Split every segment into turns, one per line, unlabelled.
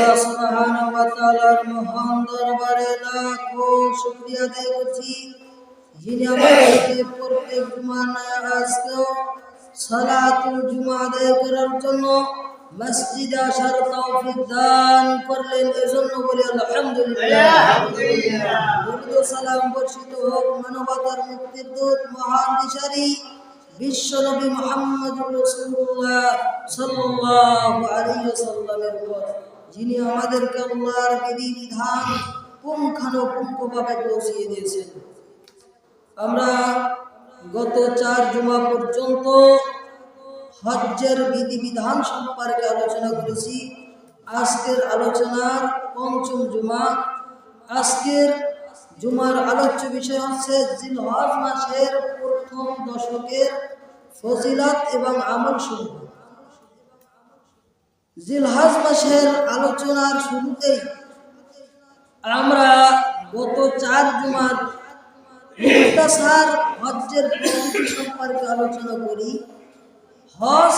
আল্লাহ সুবহানাহু ওয়া তাআলার মহান দরবারে লাখো শুকরিয়া আদায় করছি, যিনি আমাদেরকে প্রত্যেক জুমার আজকেও সালাতুল জুমা আদায় করার জন্য মসজিদে আসার তৌফিক দান করলেন। এজন্য বলি আলহামদুলিল্লাহ। দরুদ ও সালাম বর্ষিত হোক মানবতার মুক্তির দূত মহান দিশারি বিশ্ব নবী মুহাম্মদুর রাসূলুল্লাহ সাল্লাল্লাহু আলাইহি ওয়াসাল্লামের উপর, যিনি আমাদেরকে আল্লাহর বিধিবিধান পুঙ্খানুপুঙ্খভাবে পৌঁছিয়ে দিয়েছেন। আমরা গত 4 জুমা পর্যন্ত হজ্জের বিধিবিধান সম্পর্কে আলোচনা করেছি। আজকের আলোচনার 5ম জুমা। আজকের জুমার আলোচ্য বিষয় হচ্ছে জিলহজ মাসের প্রথম দশকের ফজিলত এবং আমল সমূহ। জিলহজ মাসের আলোচনার শুরুতেই আমরা গত 4 জুমার মুখতাসার হজ্জের পদ্ধতি সম্পর্কে আলোচনা করি। হজ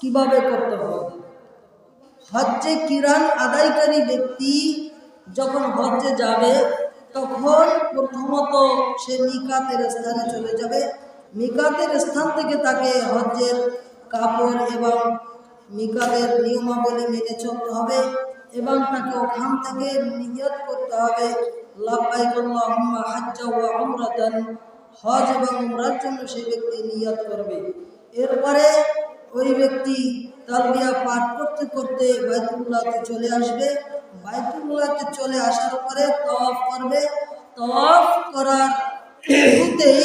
কিভাবে করতে হবে? হজ্জে কিরান আদায়কারী ব্যক্তি যখন হজ্জে যাবে তখন প্রথমত সে মিকাতের স্থানে চলে যাবে। মিকাতের স্থান থেকে তাকে হজ্জের কাপড় এবং মিকাতের নিয়মাবলী মেনে চলতে হবে এবং তাকে ওখান থেকে নিয়ত করতে হবে লাব্বাইক আল্লাহুম্মা হাজ্জাও ওয়া উমরাতান। হজ এবং উমরার জন্য সেই ব্যক্তি নিয়ত করবে। এরপরে ওই ব্যক্তি তালবিয়া পাঠ করতে করতে বাইতুল্লাহতে চলে আসবে। বাইতুল্লাহতে চলে আসার পরে তাওয়াফ করবে। তাওয়াফ করার শুরুতেই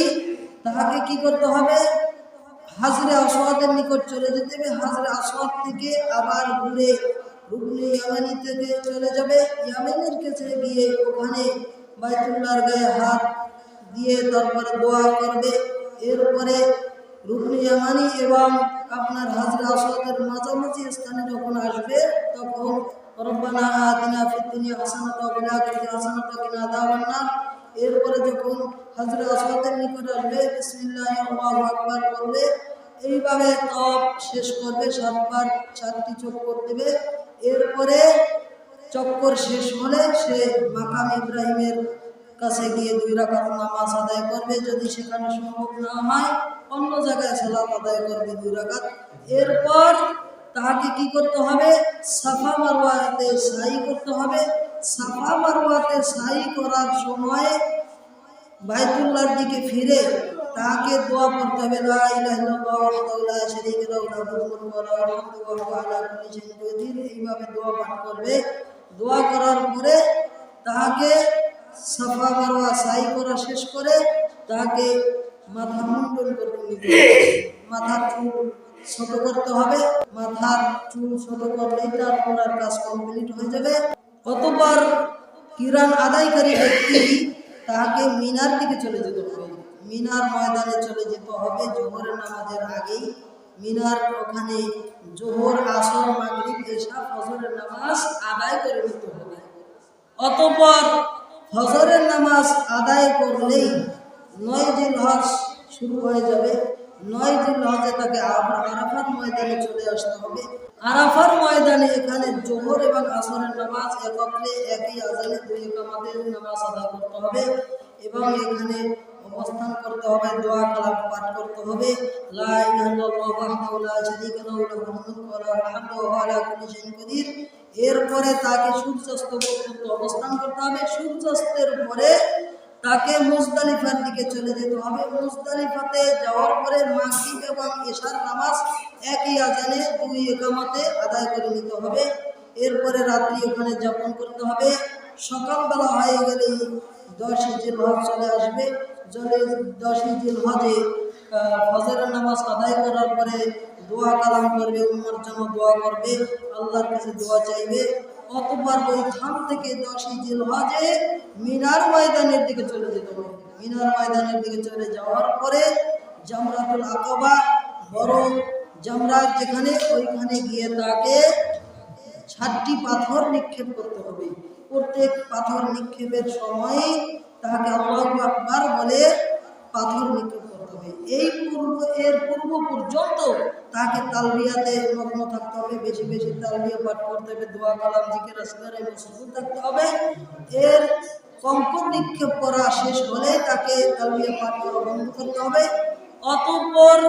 তাকে কি করতে হবে? হাজরে আসওয়াদের নিকট চলে যেতে হবে। হাজরে আসওয়াদ থেকে আবার ঘুরে রুকনে ইয়ামানি থেকে চলে যাবে। ইয়ামানের কাছে গিয়ে ওখানে বাইতুল্লাহর গায়ে হাত দিয়ে তারপরে দোয়া করবে। এরপরে রুকনে ইয়ামানি এবং আপনার হাজরে আসওয়াদের মাঝামাঝি স্থানে যখন আসবে তখন রব্বানা আতিনা ফিদ দুনিয়া হাসানাতাও ওয়া ফিল আখিরাতি হাসানাতাও ওয়া কিনা আযাবান নার। এরপরে যখন হাজরে আসওয়াদের নিকট আসবে বিসমিল্লাহির আল্লাহু আকবার বলবে। এইভাবে তাওয়াফ শেষ করবে। 7 বার 7টি চক্কর দেবে। এরপরে চক্কর শেষ হলে সে মাকাম ইব্রাহিমের কাছে গিয়ে 2 রাকাত নামাজ আদায় করবে। যদি সেখানে সম্ভব না হয় অন্য জায়গায় সালাত আদায় করবে 2 রাকাত। এরপর তাকে কি করতে হবে? সাফা মারওয়াতে সাই করতে হবে। সাফা মারওয়াতে সাই করার সময় বাইতুল্লাহর দিকে ফিরে তাকে দোয়া করতে হবে লা ইলাহা ইল্লাল্লাহু ওয়াহদাহু লা শারীকা লাহু লাহুল মুলকু ওয়া লাহুল হামদু ওয়া হুয়া আলা কুল্লি শাইইন কাদির। এইভাবে দোয়া পাঠ করবে। দোয়া করার পরে তাকে সাফা মারওয়া সাই করা শেষ করে তাকে মাথা মুন্ডন করতে নিতে হবে। মাথার চুল ছোট করতে হবে। মাথার চুল ছোট করলেই তার পুরার কাজ কমপ্লিট হয়ে যাবে। অতঃপর কিরান আদায়কারী ব্যক্তি তাকে মিনার দিকে চলে যেতে হবে। মিনার ময়দানে চলে যেতে হবে জোহরের নামাজের আগেই। মিনার ওখানে জোহর, আসর, মাগরিব, এশা, ফজরের নামাজ আদায় করে নিতে হবে। অতঃপর ফজরের নামাজ আদায় করলেই 9 জিলহজ শুরু হয়ে যাবে। 9 জিলহজে তাকে আরাফার ময়দানে চলে আসতে হবে। আরাফার ময়দানে এখানে জোহর এবং আসরের নামাজ একত্রে একই আজানে 2 ইকামতের নামাজ আদায় করতে হবে এবং এখানে অবস্থান করতে হবে। দোয়া কালাম পাঠ করতে হবে লা ইলাহা ইল্লাল্লাহু ওয়াহদাহু লা শারীকা লাহু লাহুল মুলকু ওয়া লাহুল হামদু ওয়া হুয়া আলা কুল্লি শাইইন কাদির। এরপরে তাকে সূর্যাস্ত পর্যন্ত অবস্থান করতে হবে। সূর্যাস্তের পরে তাকে মুজদালিফার দিকে চলে যেতে হবে। মুজদালিফাতে যাওয়ার পরে মাগরিব এবং এশার নামাজ একই আজানে 2 ইকামতে আদায় করে নিতে হবে। এরপরে রাত্রি ওখানে যাপন করতে হবে। সকালবেলা হয়ে গেলেই 10 জিলহজ চলে আসবে। 10 জিলহজে ফজরের নামাজ আদায় করার পরে দোয়া কালাম করবে, উম্মার জন্য দোয়া করবে, আল্লাহর কাছে দোয়া চাইবে। অতঃপর ওইখান থেকে 10 জিলহজে মিনার ময়দানের দিকে চলে যেতে হবে। মিনার ময়দানের দিকে চলে যাওয়ার পরে জামরাতুল আকাবা, বড় জামরাত যেখানে, ওইখানে গিয়ে তাকে 7টি পাথর নিক্ষেপ করতে হবে। প্রত্যেক পাথর নিক্ষেপের সময় তাকে আল্লাহু আকবার বলে পাথর নিক্ষেপ করতে হবে। এর পূর্ব পর্যন্ত তাকে তালবিয়াতে মগ্ন থাকতে হবে, বেশি বেশি তালবিয়া পাঠ করতে হবে, দোয়া কালাম জিকির আসকারে মশগুল থাকতে হবে। এর কঙ্কর নিক্ষেপ করা শেষ হলে তাকে তালবিয়া পাঠ করা বন্ধ করতে হবে। অতঃপর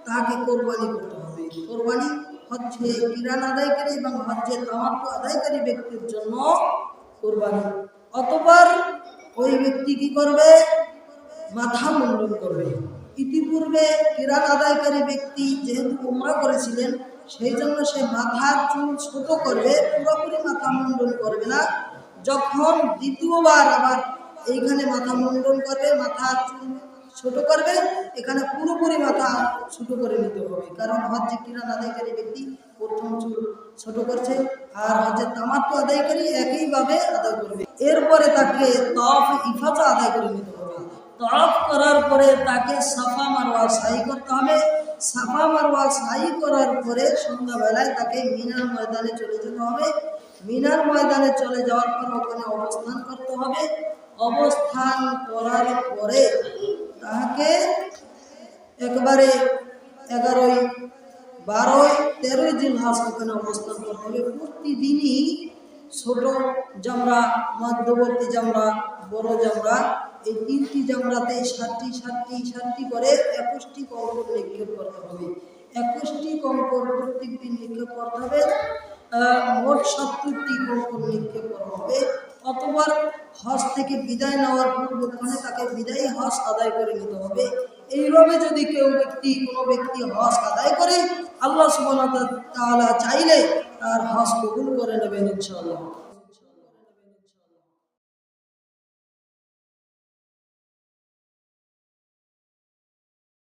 তাকে কোরবানি করতে হবে। কোরবানি হচ্ছে কিরান আদায়কারী এবং হজ্জের তামাত্তু আদায়কারী ব্যক্তির জন্য কোরবানি। অতঃপর ওই ব্যক্তি কি করবে? মাথা মুন্ডন করবে। ইতিপূর্বে কিরান আদায়কারী ব্যক্তি যেহেতু উমরা করেছিলেন, সেই জন্য সে মাথার চুল ছোট করবে, পুরোপুরি মাথা মুন্ডন করবে না। যখন দ্বিতীয়বার আবার এইখানে মাথা মুন্ডন করবে, মাথার চুল ছোট করবে, এখানে পুরোপুরি মাথা ছোট করে নিতে হবে। কারণ হজ্জে কিরান আদায়কারী ব্যক্তি প্রথম চুল ছোট করছে, আর হজ্জের তামাত্তু আদায়কারী একইভাবে আদায় করবে। এরপরে তাকে তওয়াফ ইফাদা আদায় করে নিতে হবে। তওয়াফ করার পরে তাকে সাফা মারওয়া সাই করতে হবে। সাফা মারওয়া সাই করার পরে সন্ধ্যাবেলায় তাকে মিনার ময়দানে চলে যেতে হবে। মিনার ময়দানে চলে যাওয়ার পর ওখানে অবস্থান করতে হবে। অবস্থান করার পরে তাকে একবারে 11, 12, 13 জিলহজ ওখানে অবস্থান করতে হবে। প্রতিদিনই ছোট জামরা, মধ্যবর্তী জামরা, বড় জামরা, এই 3টি জামরাতে 7টি করে 21টি কঙ্কর নিক্ষেপ করতে হবে। 21টি কঙ্কর প্রত্যেক দিন নিক্ষেপ করতে হবে। মোট 70টি কঙ্কর নিক্ষেপ করা হবে। অতঃপর হজ থেকে বিদায় নেওয়ার পূর্বক্ষণে তাকে বিদায়ী হজ আদায় করে নিতে হবে। এইভাবে যদি কোনো ব্যক্তি হজ আদায় করে, আল্লাহ সুবহানাহু ওয়া তাআলা চাইলে তার হজ কবুল করে নেবেন ইনশাআল্লাহ।